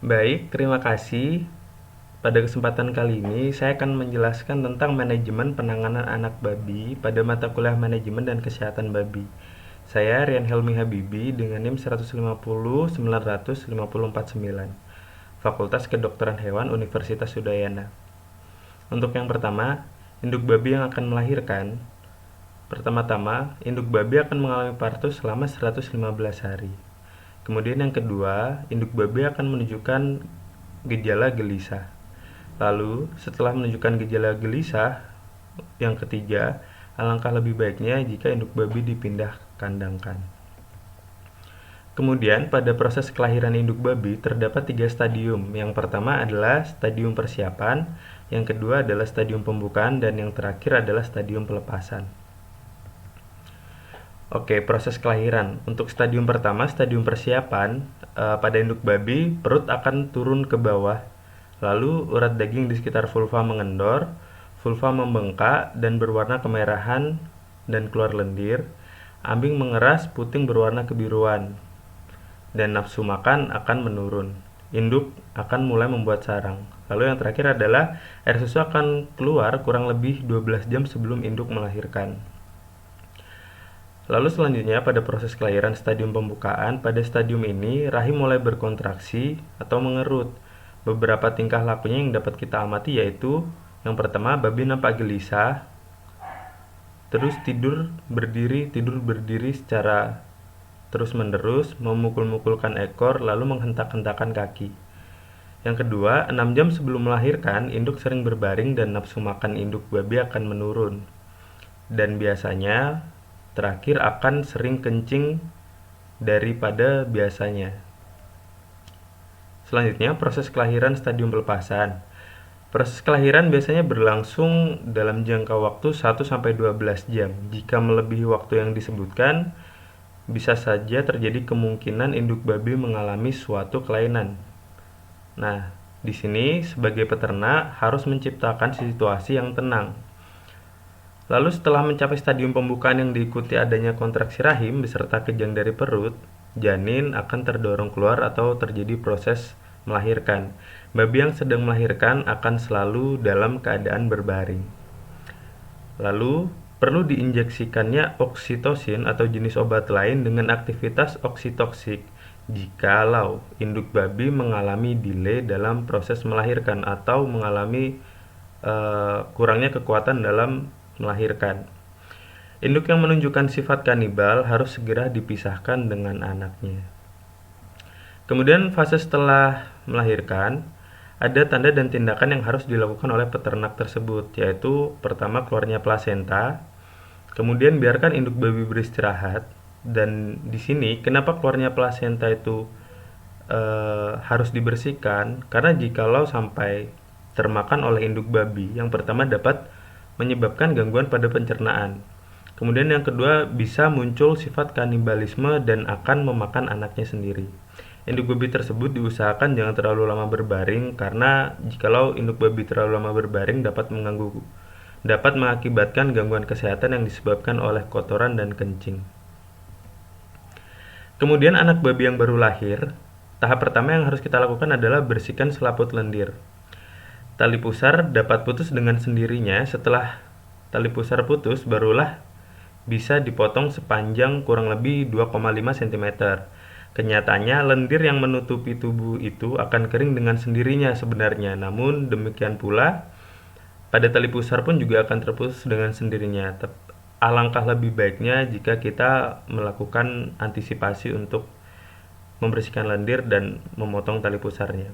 Baik, terima kasih. Pada kesempatan kali ini, saya akan menjelaskan tentang manajemen penanganan anak babi pada mata kuliah manajemen dan kesehatan babi. Saya Rian Helmi Habibi dengan NIM 150 900 549, Fakultas Kedokteran Hewan Universitas Udayana. Untuk yang pertama, induk babi yang akan melahirkan. Pertama-tama, induk babi akan mengalami partus selama 115 hari. Kemudian yang kedua, induk babi akan menunjukkan gejala gelisah. Lalu, setelah menunjukkan gejala gelisah, yang ketiga, alangkah lebih baiknya jika induk babi dipindah kandangkan. Kemudian, pada proses kelahiran induk babi terdapat 3 stadium. Yang pertama adalah stadium persiapan, yang kedua adalah stadium pembukaan, dan yang terakhir adalah stadium pelepasan. Oke, proses kelahiran. Untuk stadium pertama, stadium persiapan, pada induk babi, perut akan turun ke bawah. Lalu, urat daging di sekitar vulva mengendor, vulva membengkak dan berwarna kemerahan dan keluar lendir. Ambing mengeras, puting berwarna kebiruan. Dan nafsu makan akan menurun. Induk akan mulai membuat sarang. Lalu yang terakhir adalah air susu akan keluar kurang lebih 12 jam sebelum induk melahirkan. Lalu selanjutnya pada proses kelahiran stadium pembukaan, pada stadium ini rahim mulai berkontraksi atau mengerut. Beberapa tingkah lakunya yang dapat kita amati yaitu yang pertama, babi nampak gelisah, terus tidur berdiri secara terus-menerus, memukul-mukulkan ekor, lalu menghentak-hentakan kaki. Yang kedua, 6 jam sebelum melahirkan, induk sering berbaring dan nafsu makan induk babi akan menurun. Dan biasanya, terakhir akan sering kencing daripada biasanya. Selanjutnya, proses kelahiran stadium pelepasan. Proses kelahiran biasanya berlangsung dalam jangka waktu 1-12 jam. Jika melebihi waktu yang disebutkan, bisa saja terjadi kemungkinan induk babi mengalami suatu kelainan. Nah, di sini sebagai peternak harus menciptakan situasi yang tenang. Lalu setelah mencapai stadium pembukaan yang diikuti adanya kontraksi rahim beserta kejang dari perut, janin akan terdorong keluar atau terjadi proses melahirkan. Babi yang sedang melahirkan akan selalu dalam keadaan berbaring. Lalu, perlu diinjeksikannya oksitosin atau jenis obat lain dengan aktivitas oksitoksik jikalau induk babi mengalami delay dalam proses melahirkan atau mengalami kurangnya kekuatan dalam melahirkan. Induk yang menunjukkan sifat kanibal harus segera dipisahkan dengan anaknya. Kemudian fase setelah melahirkan, ada tanda dan tindakan yang harus dilakukan oleh peternak tersebut, yaitu pertama keluarnya plasenta, kemudian biarkan induk babi beristirahat. Dan di sini kenapa keluarnya plasenta itu harus dibersihkan? Karena jikalau sampai termakan oleh induk babi, yang pertama dapat menyebabkan gangguan pada pencernaan. Kemudian yang kedua bisa muncul sifat kanibalisme dan akan memakan anaknya sendiri. Induk babi tersebut diusahakan jangan terlalu lama berbaring karena jikalau induk babi terlalu lama berbaring dapat mengakibatkan gangguan kesehatan yang disebabkan oleh kotoran dan kencing. Kemudian anak babi yang baru lahir, tahap pertama yang harus kita lakukan adalah bersihkan selaput lendir. Tali pusar dapat putus dengan sendirinya. Setelah tali pusar putus, barulah bisa dipotong sepanjang kurang lebih 2,5 cm. Kenyataannya, lendir yang menutupi tubuh itu akan kering dengan sendirinya sebenarnya. Namun, demikian pula, pada tali pusar pun juga akan terputus dengan sendirinya. Alangkah lebih baiknya jika kita melakukan antisipasi untuk membersihkan lendir dan memotong tali pusarnya.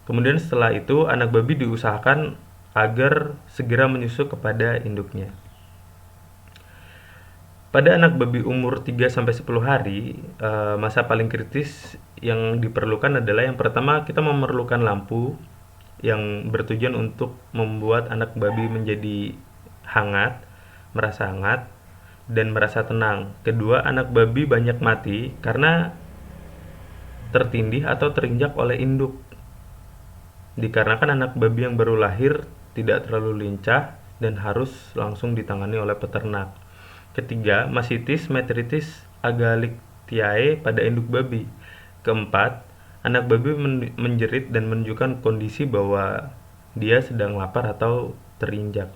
Kemudian setelah itu, anak babi diusahakan agar segera menyusu kepada induknya. Pada anak babi umur 3-10 hari, masa paling kritis yang diperlukan adalah yang pertama kita memerlukan lampu yang bertujuan untuk membuat anak babi menjadi hangat, merasa hangat, dan merasa tenang. Kedua, anak babi banyak mati karena tertindih atau terinjak oleh induk. Dikarenakan anak babi yang baru lahir tidak terlalu lincah dan harus langsung ditangani oleh peternak. Ketiga, masitis metritis agalictiae pada induk babi. Keempat, Anak babi menjerit dan menunjukkan kondisi bahwa dia sedang lapar atau terinjak.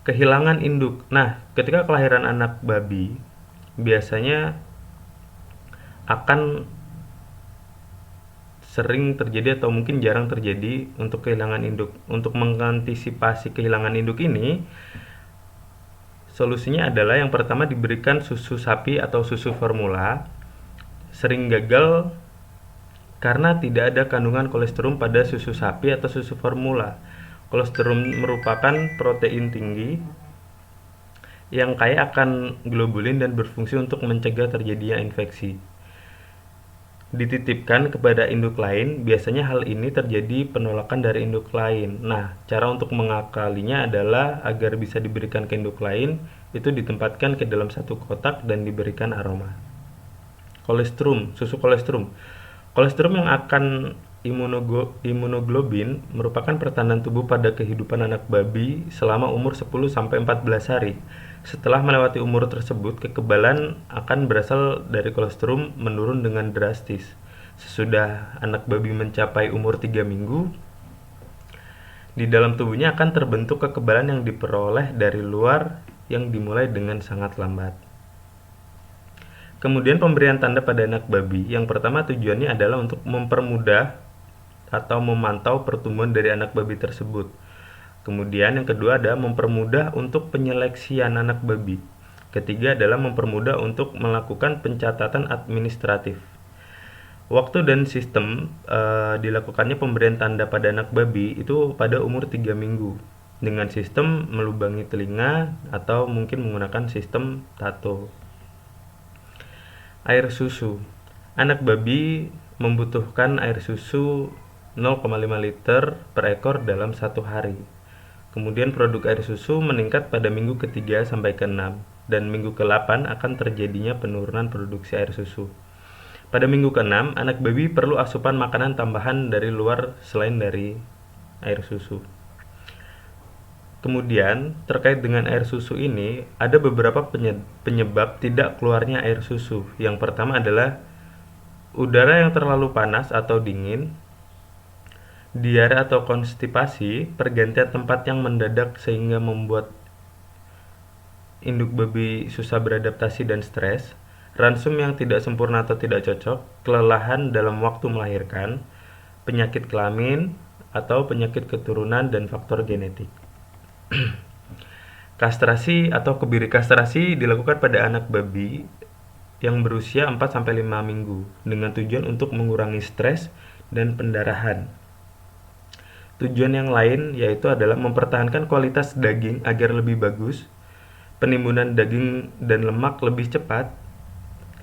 Kehilangan induk. Nah, ketika kelahiran anak babi, biasanya akan sering terjadi atau mungkin jarang terjadi untuk kehilangan induk. Untuk mengantisipasi kehilangan induk ini, solusinya adalah yang pertama diberikan susu sapi atau susu formula. Sering gagal karena tidak ada kandungan kolesterol pada susu sapi atau susu formula. Kolesterol merupakan protein tinggi yang kaya akan globulin dan berfungsi untuk mencegah terjadinya infeksi. Dititipkan kepada induk lain, biasanya hal ini terjadi penolakan dari induk lain. Nah, cara untuk mengakalinya adalah agar bisa diberikan ke induk lain, itu ditempatkan ke dalam satu kotak dan diberikan aroma. Kolestrum, susu kolestrum. Kolestrum yang akan imunoglobin merupakan pertanda tubuh pada kehidupan anak babi selama umur 10-14 hari. Setelah melewati umur tersebut, kekebalan akan berasal dari kolostrum menurun dengan drastis. Sesudah anak babi mencapai umur 3 minggu, di dalam tubuhnya akan terbentuk kekebalan yang diperoleh dari luar yang dimulai dengan sangat lambat. Kemudian pemberian tanda pada anak babi. Yang pertama tujuannya adalah untuk mempermudah atau memantau pertumbuhan dari anak babi tersebut. Kemudian yang kedua adalah mempermudah untuk penyeleksian anak babi. Ketiga adalah mempermudah untuk melakukan pencatatan administratif. Waktu dan sistem dilakukannya pemberian tanda pada anak babi itu pada umur 3 minggu dengan sistem melubangi telinga atau mungkin menggunakan sistem tato. Air susu. Anak babi membutuhkan air susu 0,5 liter per ekor dalam 1 hari. Kemudian produk air susu meningkat pada minggu ke-3 sampai ke-6 dan minggu ke-8 akan terjadinya penurunan produksi air susu. Pada minggu ke-6, anak babi perlu asupan makanan tambahan dari luar selain dari air susu. Kemudian, terkait dengan air susu ini, ada beberapa penyebab tidak keluarnya air susu. Yang pertama adalah udara yang terlalu panas atau dingin, diare atau konstipasi, pergantian tempat yang mendadak sehingga membuat induk babi susah beradaptasi dan stres, ransum yang tidak sempurna atau tidak cocok, kelelahan dalam waktu melahirkan, penyakit kelamin, atau penyakit keturunan dan faktor genetik. Kastrasi atau kebiri kastrasi dilakukan pada anak babi yang berusia 4-5 minggu dengan tujuan untuk mengurangi stres dan pendarahan. Tujuan yang lain yaitu adalah mempertahankan kualitas daging agar lebih bagus, penimbunan daging dan lemak lebih cepat,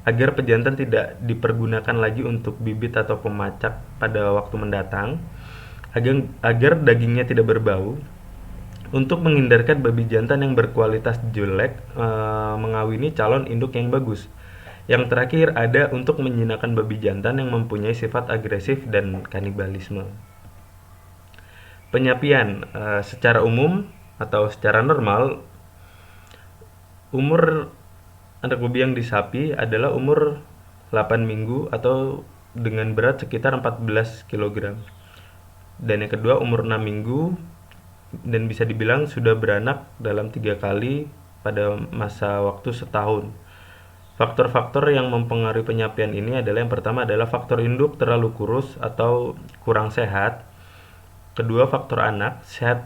agar pejantan tidak dipergunakan lagi untuk bibit atau pemacak pada waktu mendatang, agar dagingnya tidak berbau, untuk menghindarkan babi jantan yang berkualitas jelek mengawini calon induk yang bagus. Yang terakhir ada untuk menjinakkan babi jantan yang mempunyai sifat agresif dan kanibalisme. Penyapian secara umum atau secara normal, umur anak babi yang disapi adalah umur 8 minggu atau dengan berat sekitar 14 kg. Dan yang kedua umur 6 minggu dan bisa dibilang sudah beranak dalam 3 kali pada masa waktu setahun. Faktor-faktor yang mempengaruhi penyapian ini adalah yang pertama adalah faktor induk terlalu kurus atau kurang sehat. Kedua, faktor anak sehat,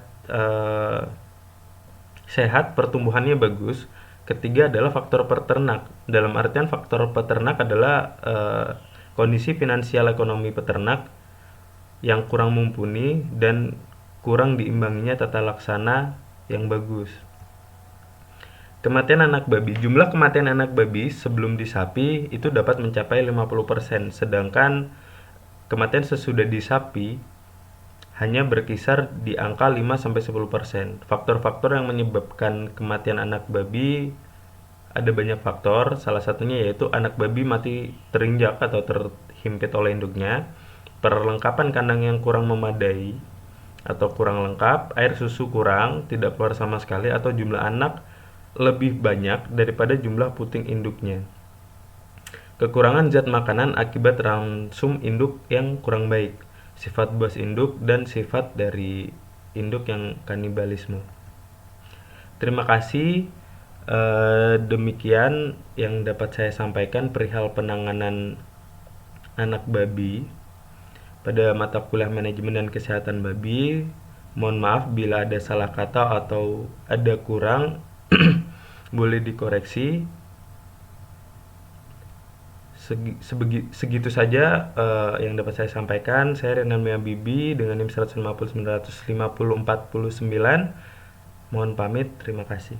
pertumbuhannya bagus. Ketiga adalah faktor peternak. Dalam artian faktor peternak adalah kondisi finansial ekonomi peternak yang kurang mumpuni dan kurang diimbanginya tata laksana yang bagus. Kematian anak babi. Jumlah kematian anak babi sebelum disapi itu dapat mencapai 50%, sedangkan kematian sesudah disapi hanya berkisar di angka 5-10%. Faktor-faktor yang menyebabkan kematian anak babi ada banyak faktor, salah satunya yaitu anak babi mati terinjak atau terhimpit oleh induknya, perlengkapan kandang yang kurang memadai atau kurang lengkap, air susu kurang, tidak keluar sama sekali, atau jumlah anak lebih banyak daripada jumlah puting induknya. kekurangan zat makanan akibat ransum induk yang kurang baik, sifat buas induk, dan sifat dari induk yang kanibalisme. Terima kasih. Demikian yang dapat saya sampaikan perihal penanganan anak babi pada mata kuliah manajemen dan kesehatan babi. Mohon maaf bila ada salah kata atau ada kurang, boleh dikoreksi. Segitu saja yang dapat saya sampaikan. Saya Renan Bibi dengan NIM 159 949. Mohon pamit, terima kasih.